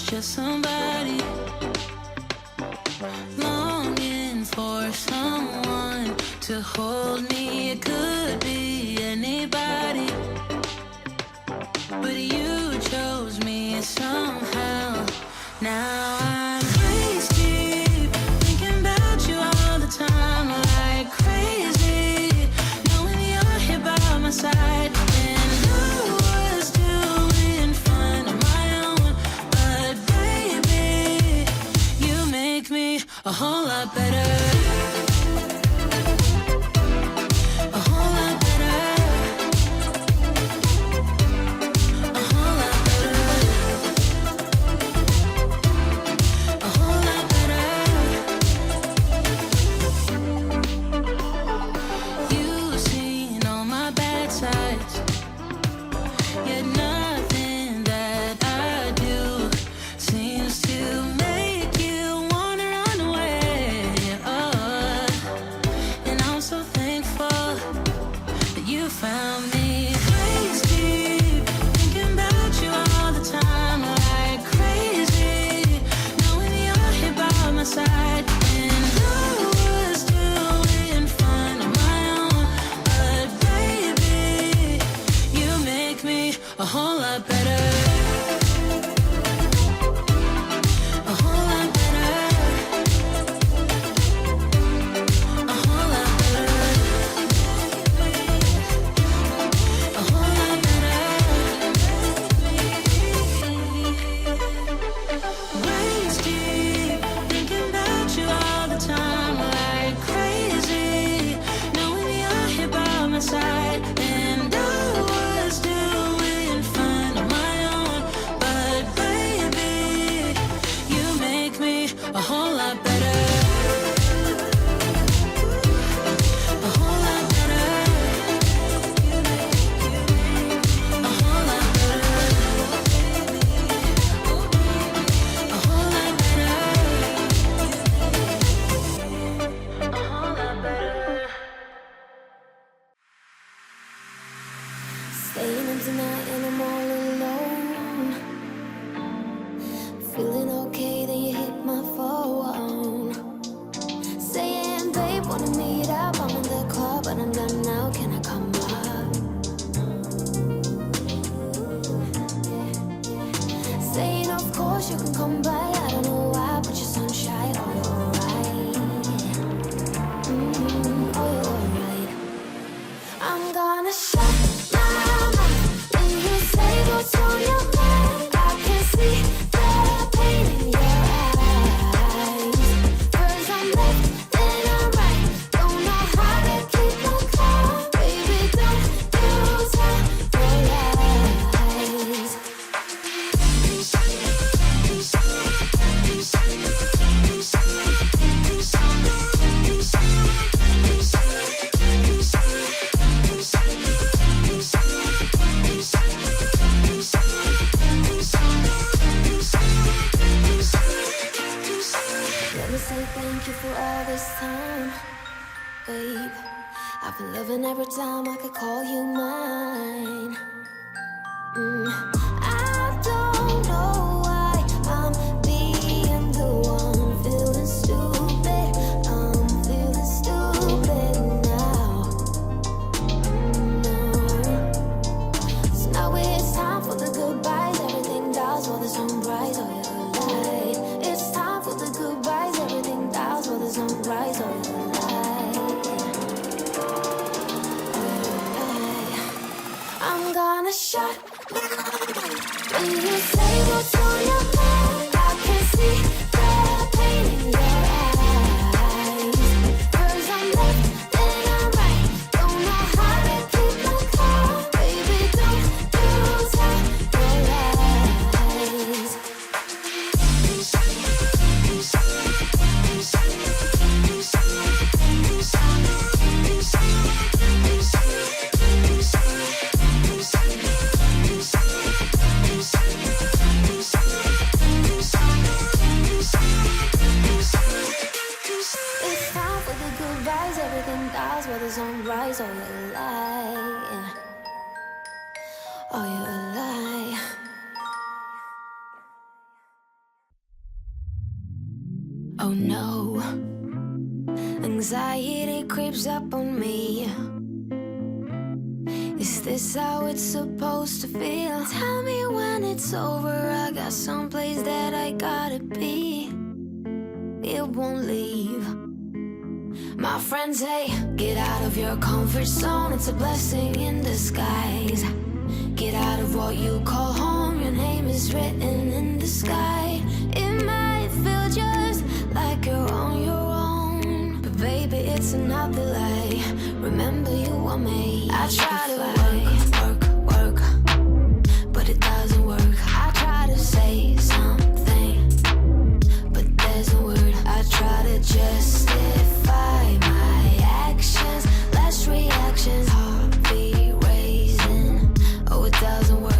just somebody longing for someone to hold me. It could be anybody, but you chose me somehow. Now I'm waist deep, thinking about you all the time like crazy, knowing you're here by my side. And I was doing fine on my own, but baby, you make me a whole lot better. A whole lot better. A whole lot better. A whole lot better. A whole lot better. Waist deep, thinking about you all the time like crazy, knowing you're here by my side. And I was doing fine on my own, but baby, you make me a whole lot better. A whole lot better. A whole lot better. A whole lot better. A whole lot better. Staying in tonight and I'm all alone. Feeling okay, then you hit my phone. Saying, babe, wanna meet up. I'm in the club, but I'm done now. Can I come up? Saying, of course you can come by. I don't know why, but you're sunshine. Oh, you're alright. Oh, you're alright. I'm gonna shut my mouth when you say what's on your mind. I can see the pain in your eyes. First I'm left, then I'm right. Don't know how to keep my calm. Baby, don't you tell your lies. Let me say thank you for all this time, babe. I've been loving every time I could call you mine. I don't know why I'm being the one feeling stupid. I'm feeling stupid now. No. So now it's time for the goodbyes. Everything dies while the sunrise. Oh, you're right. It's time for the goodbyes. Everything dies while the sunrise. Oh, you're right. I'm gonna shut my mouth when you say what's on your mind. I can see the pain in your eyes. First I'm left, then I'm right. Don't know how to keep my calm. Baby, don't you tell your lies. Peace. Oh no, anxiety creeps up on me. Is this how it's supposed to feel? Tell me when it's over. I got someplace that I gotta be. It won't leave. My friends say, get out of your comfort zone. It's a blessing in disguise. Get out of what you call home. Your name is written in the sky. It might feel just like you're on your own, but baby, it's another lie. Remember, you were made. I try to work, but it doesn't work. I try to say something, but there's no word. I try to justify my actions. Less reactions, heartbeat raising. Oh, it doesn't work.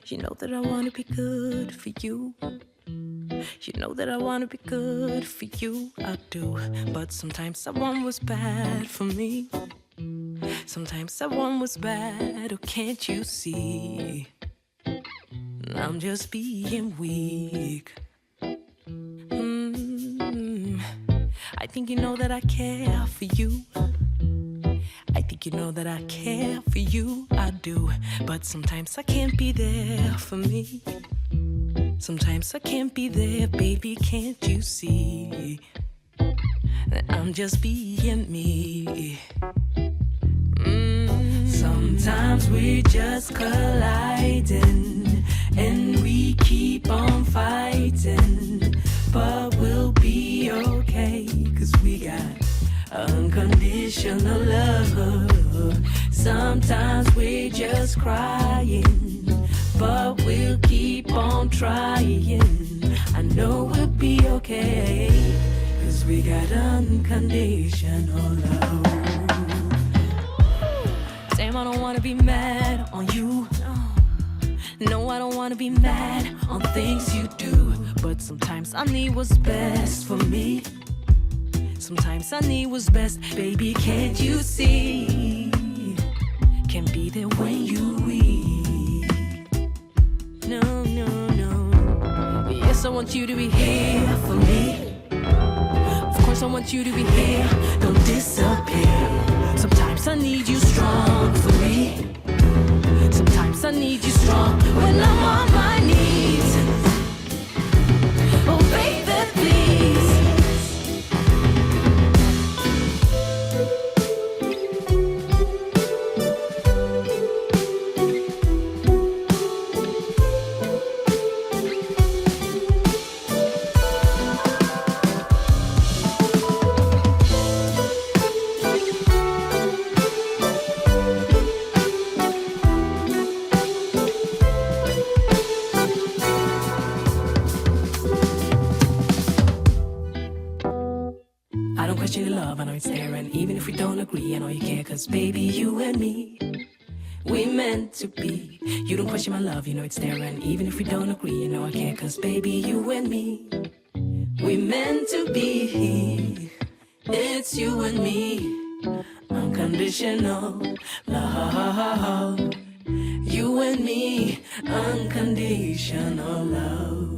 You know that I wanna be good for you. You know that I wanna be good for you. I do, but sometimes someone was bad for me. Sometimes someone was bad, oh can't you see? I'm just being weak. I think you know that I care for you. I think you know that I care for you, I do. But sometimes I can't be there for me. Sometimes I can't be there, baby, can't you see? That I'm just being me. Sometimes we're just colliding, and we keep on fighting. But we'll be okay, 'cause we got unconditional love. Sometimes we're just crying, but we'll keep on trying. I know we'll be okay, 'cause we got unconditional love. Damn, I don't wanna be mad on you. No, I don't wanna be mad on things you do. But sometimes I need what's best for me. Sometimes I need what's best, baby, can't you see? Can't be there when you weak. No, no, no. Yes, I want you to be here for me. Of course I want you to be here, don't disappear. Sometimes I need you strong for me. Sometimes I need you strong when I'm on my knees. Oh baby, please. I know it's there, and even if we don't agree, I know you care, 'cause baby, you and me, We meant to be. You don't question my love, you know it's there. And even if we don't agree, you know I can't. Cause baby, you and me, we meant to be. It's you and me, unconditional love. You and me, unconditional love.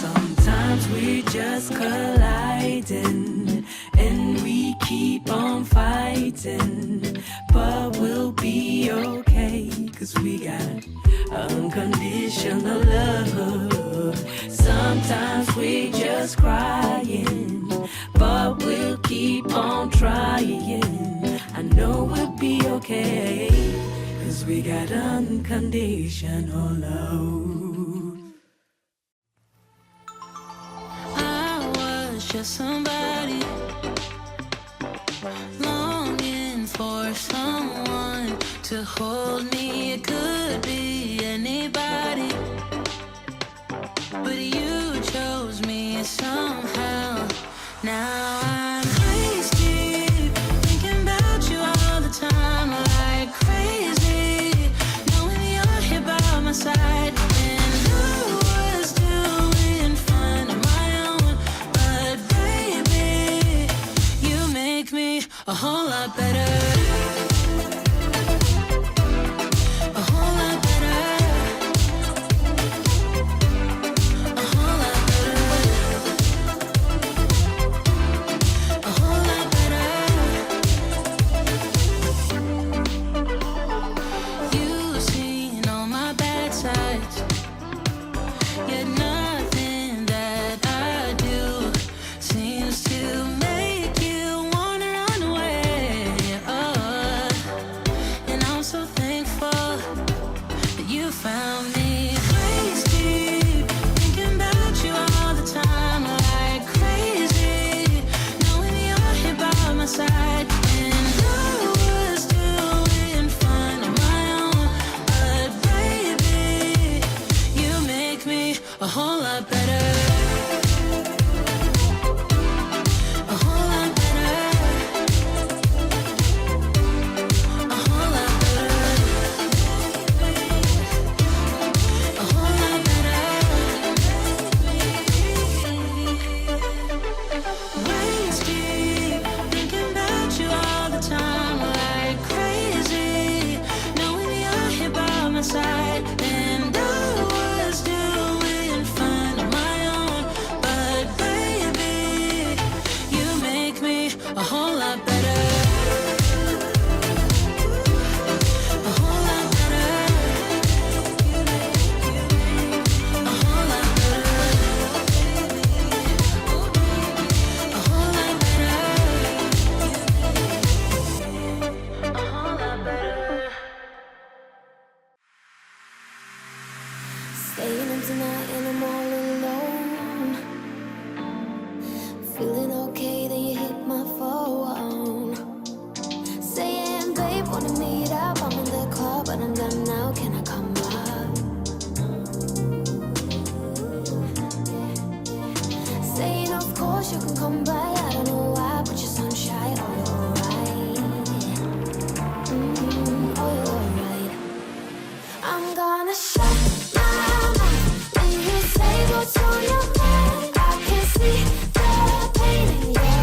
Sometimes we just colliding, and we keep on fighting, but we'll be okay, cause we got unconditional love. Sometimes we just crying, but we'll keep on trying. I know we'll be okay, cause we got unconditional love. I was just somebody longing for someone to hold me. It could be anybody, but you chose me somehow. Now I'm waist deep, thinking about you all the time, like crazy, knowing you're here by my side. And I was doing fine on my own, but baby, you make me a whole lot better. A whole lot better. A whole lot better. A whole lot better. A whole lot better. Waist deep, thinking about you all the time, like crazy, knowing you're here by my side. And I was doing fine on my own, but baby, you make me a whole lot better. A whole lot better. A whole lot better. A whole lot better. A whole lot better. Staying up tonight and I'm all alone. Feeling okay, then you hit my phone. Saying, babe, wanna meet up? I'm in the club, but I'm done now. Can I come up? Saying, of course you can come by. I don't know why, but you're sunshine. Oh, you're alright. Oh, you're alright. I'm gonna shut my mouth when you say what's on your mind. I can see the pain in your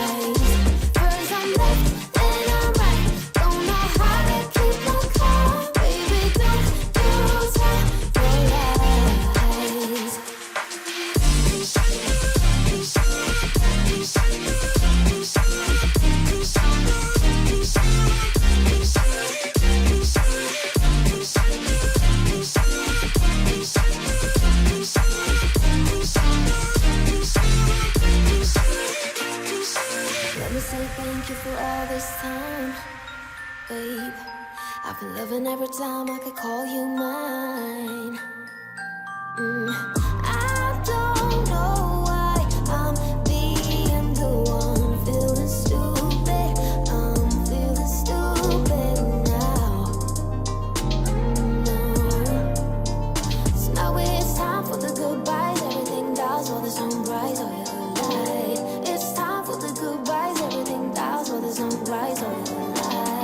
eyes. First I'm left, then I'm right. Don't know how to keep my calm. Baby, don't you tell your lies. Let me say thank you for all this time, babe. I've been loving every time I could call you mine. I don't know why I'm being the one feeling stupid. I'm feeling stupid now. So now it's time for the goodbyes. Everything dies while the sunrise. Oh, you're alive. It's time for the goodbyes. Everything dies while the sunrise. Oh, you're alive.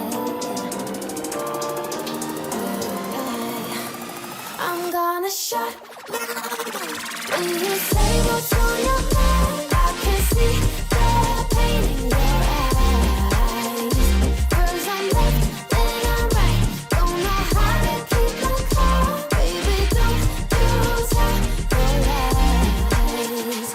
shut my mind. When you say what's on your mind, I can see the pain in your eyes. 'Cause I'm left and I'm right, don't know how to keep my calm. Baby, don't you tell your lies.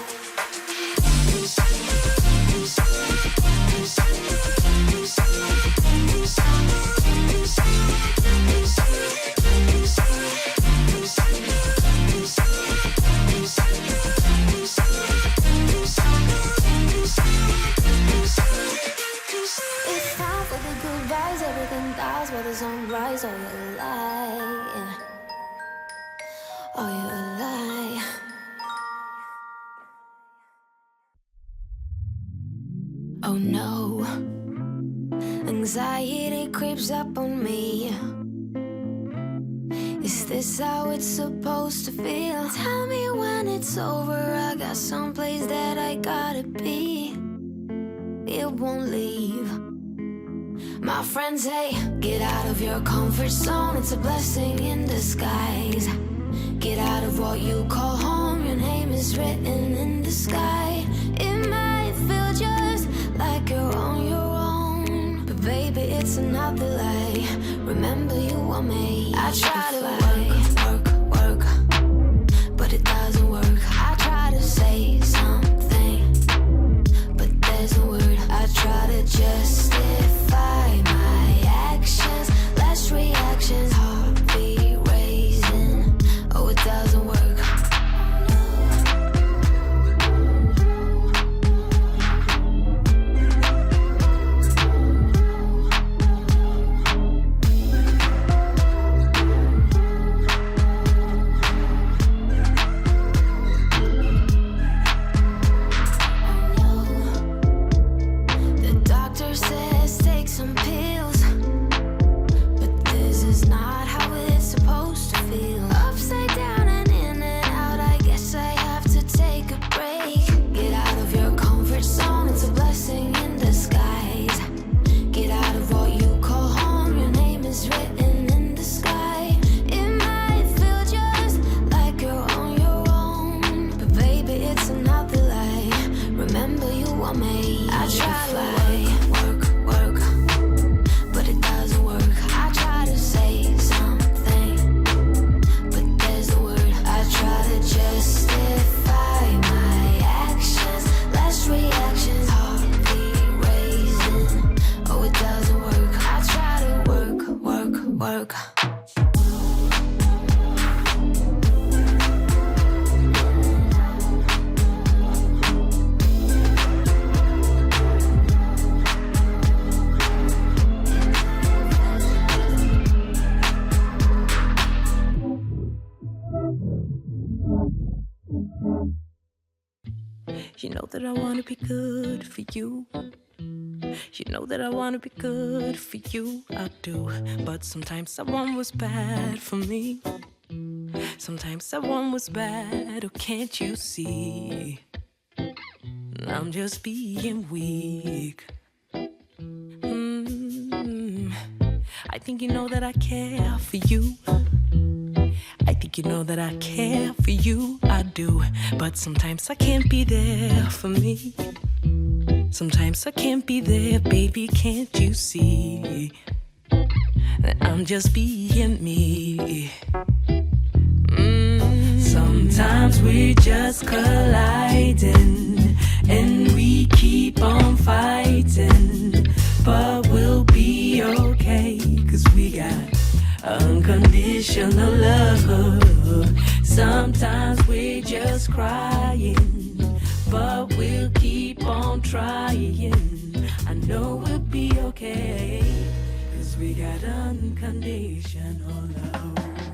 It's time for the good vibes, everything dies while the sun rises. Are you alive? Are you alive? Oh no, anxiety creeps up on me. Is this how it's supposed to feel? Tell me when it's over, I got someplace that I gotta be. It won't leave. My friends say, get out of your comfort zone, it's a blessing in disguise. Get out of what you call home, your name is written in the sky. It might feel just like you're on your own, but baby, it's another lie. Remember you were made. I try to work, but it doesn't work. I try to say something, but there's no word. I try to justify my actions, less reactions, heartbeat raising. Oh, it doesn't work. You know that I wanna be good for you. You know that I wanna be good for you, I do. But sometimes someone was bad for me. Sometimes someone was bad, oh can't you see? I'm just being weak. I think you know that I care for you. I think you know that I care for you, I do. But sometimes I can't be there for me. Sometimes I can't be there, baby, can't you see? That I'm just being me. Sometimes we're just colliding, and we keep on fighting. But we'll be okay, 'cause we got unconditional love. Sometimes we're just crying, but we'll keep on trying. I know we'll be okay, 'cause we got unconditional love.